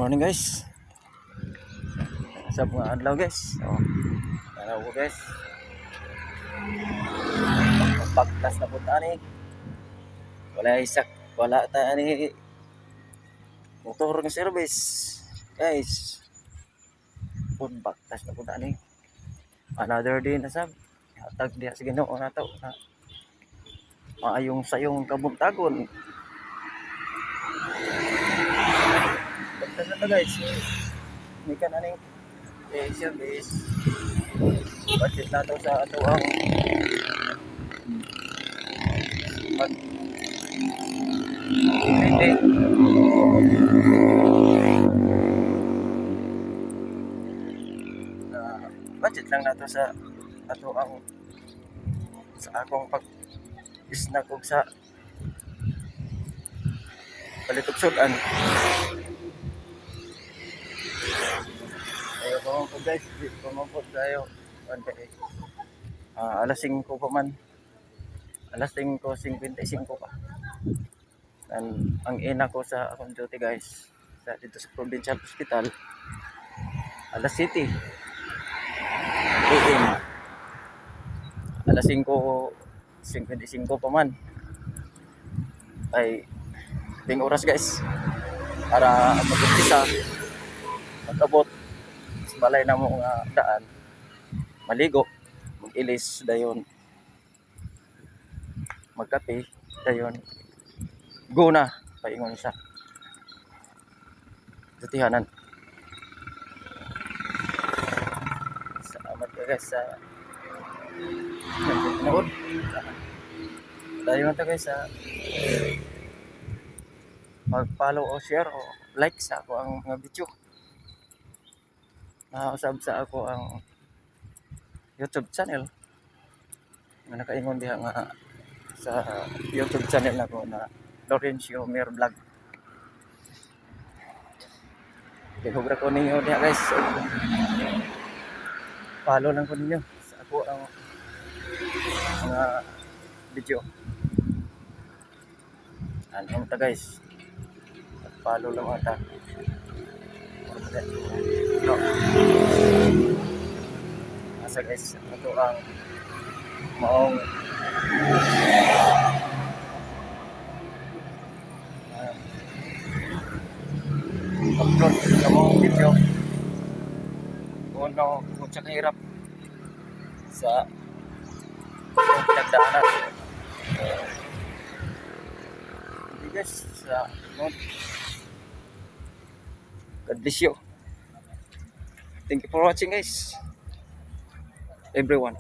Morning guys. Sa mga adlaw guys. Araw ko guys. Pagtas na punta ni. Wala ta ni motor ng service. Guys. Pagtas na punta ni. Another day na sab. Hatag diha sa Ginoo nato na maayong sayong kabuntagon. Pagtas na guys. May ka na ni service. Budget na to sa ato ang hindi budget lang nato sa ato ang sa akong pag snack og sa balitog sudan. Ayo po guys, pumapot tayo. Alas 5 pa man. Alas 5:55 pa. Ang ina ko sa akong duty guys, sa dito sa Provincial Hospital, alas 7 AM. Alas 5:55 pa man. Ay, ting oras guys para mag-umpisa, magabot sa balay na mo nga daan, maligo, mag-ilis dayon, magkape dayon, go na paingon sa dutihanan. Salamat ka guys sa nanood. Dayon ta guys sa mag-follow o share o like sa ako ang mga video. Nausab sa ako ang YouTube channel. Nakaingon diha nga sa YouTube channel nako na Laurencio Mer Vlog. Tigobra ko ninyo diha guys. Follow lang ko ninyo sa ako ang mga video. Ano ta guys? Follow lang ata. No. Asa guys, ito ang maong upload sa mga video kung sa kahirap sa pinagdaanan. Hindi guys, sa God bless you. Thank you for watching guys. Everyone.